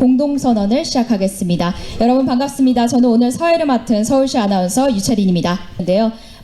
공동선언을 시작하겠습니다. 여러분 반갑습니다. 저는 오늘 사회를 맡은 서울시 아나운서 유채린입니다.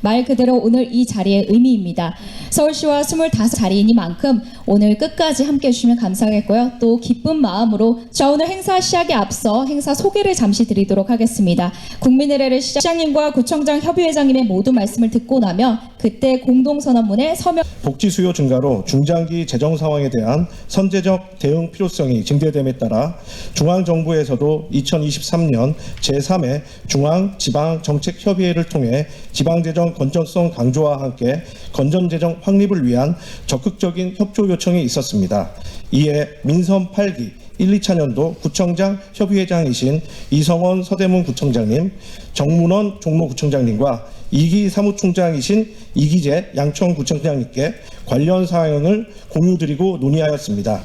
말 그대로 오늘 이 자리의 의미입니다. 서울시와 25자리이니만큼 오늘 끝까지 함께 해주시면 감사하겠고요. 또 기쁜 마음으로 오늘 행사 시작에 앞서 행사 소개를 잠시 드리도록 하겠습니다. 국민의례를 시장님과 구청장 협의회장님의 모두 말씀을 듣고 나면 그때 공동선언문에 서명 복지 수요 증가로 중장기 재정 상황에 대한 선제적 대응 필요성이 증대됨에 따라 중앙정부에서도 2023년 제3회 중앙지방정책협의회를 통해 지방재정 건전성 강조와 함께 건전재정 확립을 위한 적극적인 협조 요청이 있었습니다. 이에 민선 8기 1, 2차년도 구청장 협의회장이신 이성원 서대문 구청장님, 정문원 종로구청장님과 2기 사무총장이신 이기재 양천구청장님께 관련 사항을 공유드리고 논의하였습니다.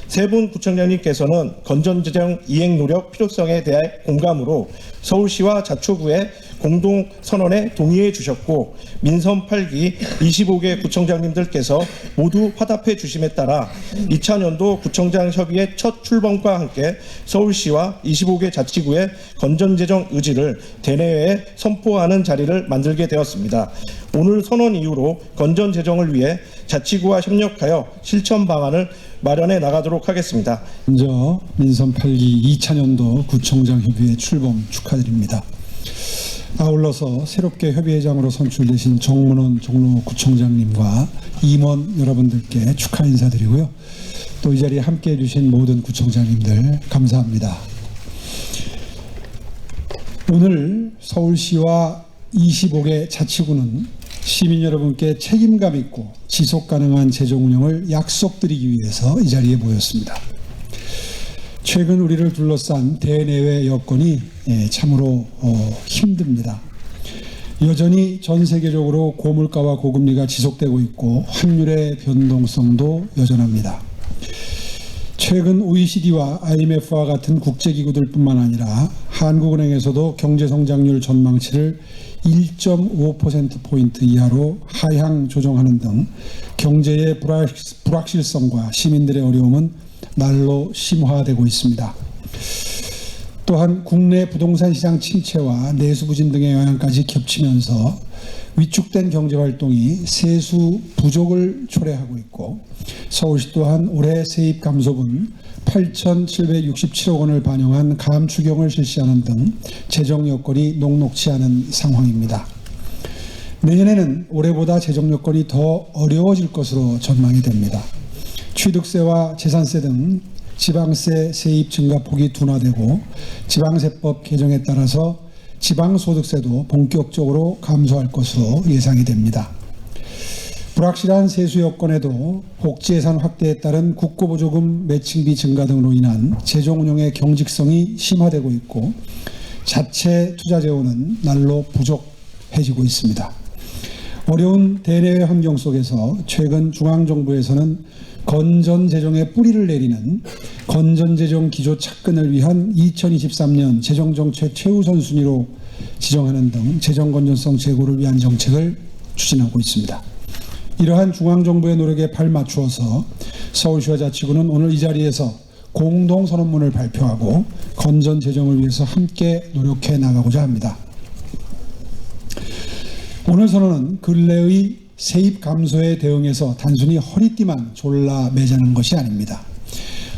세 분 구청장님께서는 건전재정 이행 노력 필요성에 대해 공감으로 서울시와 자초구의 공동선언에 동의해 주셨고 민선 8기 25개 구청장님들께서 모두 화답해 주심에 따라 2차년도 구청장 협의회 첫 출범과 함께 서울시와 25개 자치구의 건전재정 의지를 대내외에 선포하는 자리를 만들게 되었습니다. 오늘 선언 이후로 건전재정을 위해 자치구와 협력하여 실천 방안을 마련해 나가도록 하겠습니다. 먼저 민선 8기 2차년도 구청장 협의회 출범 축하드립니다. 아울러서 새롭게 협의회장으로 선출되신 정문원 종로구청장님과 임원 여러분들께 축하 인사드리고요. 또 이 자리에 함께해 주신 모든 구청장님들 감사합니다. 오늘 서울시와 25개 자치구는 시민 여러분께 책임감 있고 지속 가능한 재정 운영을 약속드리기 위해서 이 자리에 모였습니다. 최근 우리를 둘러싼 대내외 여건이 참으로 힘듭니다. 여전히 전 세계적으로 고물가와 고금리가 지속되고 있고 환율의 변동성도 여전합니다. 최근 OECD와 IMF와 같은 국제기구들뿐만 아니라 한국은행에서도 경제성장률 전망치를 1.5%포인트 이하로 하향 조정하는 등 경제의 불확실성과 시민들의 어려움은 날로 심화되고 있습니다. 또한 국내 부동산 시장 침체와 내수 부진 등의 영향까지 겹치면서 위축된 경제활동이 세수 부족을 초래하고 있고 서울시 또한 올해 세입 감소분 8,767억 원을 반영한 감추경을 실시하는 등 재정 여건이 녹록치 않은 상황입니다. 내년에는 올해보다 재정 여건이 더 어려워질 것으로 전망이 됩니다. 취득세와 재산세 등 지방세 세입 증가폭이 둔화되고 지방세법 개정에 따라서 지방소득세도 본격적으로 감소할 것으로 예상이 됩니다. 불확실한 세수 여건에도 복지예산 확대에 따른 국고보조금 매칭비 증가 등으로 인한 재정운영의 경직성이 심화되고 있고 자체 투자 재원은 날로 부족해지고 있습니다. 어려운 대내외 환경 속에서 최근 중앙정부에서는 건전재정의 뿌리를 내리는 건전재정 기조 착근을 위한 2023년 재정정책 최우선 순위로 지정하는 등 재정건전성 제고를 위한 정책을 추진하고 있습니다. 이러한 중앙정부의 노력에 발맞추어서 서울시와 자치구는 오늘 이 자리에서 공동선언문을 발표하고 건전재정을 위해서 함께 노력해 나가고자 합니다. 오늘 선언은 근래의 세입 감소에 대응해서 단순히 허리띠만 졸라 매자는 것이 아닙니다.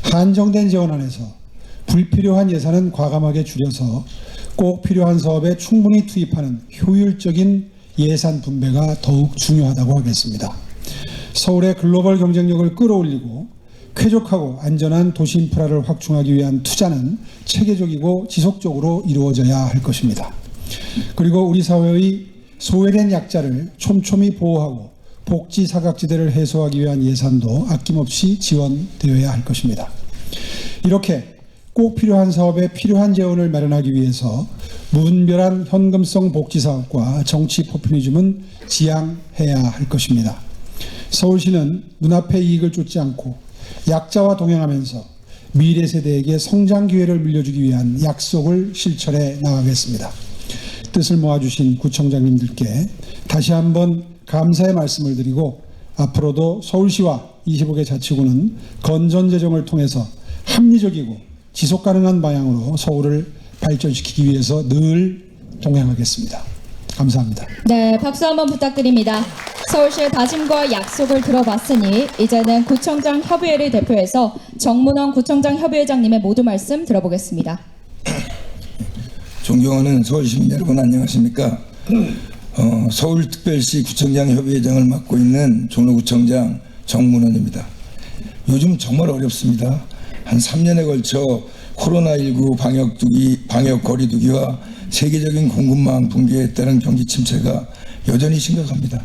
한정된 재원 안에서 불필요한 예산은 과감하게 줄여서 꼭 필요한 사업에 충분히 투입하는 효율적인 예산 분배가 더욱 중요하다고 하겠습니다. 서울의 글로벌 경쟁력을 끌어올리고 쾌적하고 안전한 도시 인프라를 확충하기 위한 투자는 체계적이고 지속적으로 이루어져야 할 것입니다. 그리고 우리 사회의 소외된 약자를 촘촘히 보호하고 복지 사각지대를 해소하기 위한 예산도 아낌없이 지원되어야 할 것입니다. 이렇게 꼭 필요한 사업에 필요한 재원을 마련하기 위해서 무분별한 현금성 복지사업과 정치 포퓰리즘은 지양해야 할 것입니다. 서울시는 눈앞의 이익을 쫓지 않고 약자와 동행하면서 미래 세대에게 성장 기회를 물려주기 위한 약속을 실천해 나가겠습니다. 뜻을 모아주신 구청장님들께 다시 한번 감사의 말씀을 드리고 앞으로도 서울시와 25개 자치구는 건전재정을 통해서 합리적이고 지속 가능한 방향으로 서울을 발전시키기 위해서 늘 동행하겠습니다. 감사합니다. 네, 박수 한번 부탁드립니다. 서울시의 다짐과 약속을 들어봤으니 이제는 구청장 협의회를 대표해서 정문원 구청장 협의회장님의 모두 말씀 들어보겠습니다. 존경하는 서울시민 여러분 안녕하십니까? 서울특별시 구청장 협의회장을 맡고 있는 종로구청장 정문원입니다. 요즘 정말 어렵습니다. 한 3년에 걸쳐 코로나19 방역 거리두기와 세계적인 공급망 붕괴에 따른 경기 침체가 여전히 심각합니다.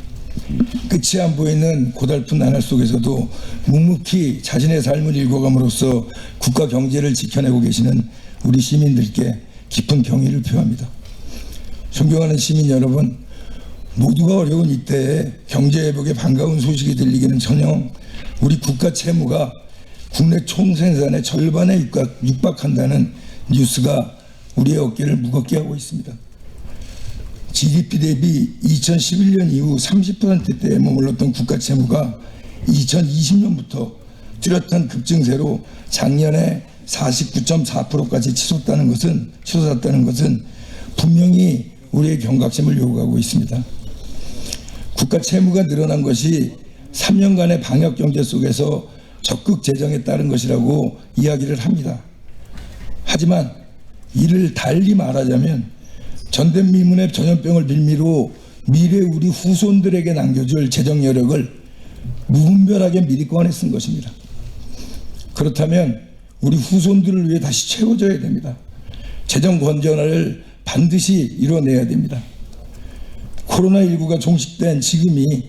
끝이 안 보이는 고달픈 나날 속에서도 묵묵히 자신의 삶을 일궈감으로써 국가 경제를 지켜내고 계시는 우리 시민들께 깊은 경의를 표합니다. 존경하는 시민 여러분, 모두가 어려운 이때에 경제회복의 반가운 소식이 들리기는커녕 우리 국가 채무가 국내 총생산의 절반에 육박한다는 뉴스가 우리의 어깨를 무겁게 하고 있습니다. GDP 대비 2011년 이후 30%대에 머물렀던 국가 채무가 2020년부터 뚜렷한 급증세로 작년에 49.4%까지 치솟았다는 것은 분명히 우리의 경각심을 요구하고 있습니다. 국가 채무가 늘어난 것이 3년간의 방역 경제 속에서 적극 재정에 따른 것이라고 이야기를 합니다. 하지만 이를 달리 말하자면 전대미문의 전염병을 빌미로 미래 우리 후손들에게 남겨줄 재정 여력을 무분별하게 미리 꺼내 쓴 것입니다. 그렇다면 우리 후손들을 위해 다시 채워져야 됩니다. 재정 건전화를 반드시 이뤄내야 됩니다. 코로나19가 종식된 지금이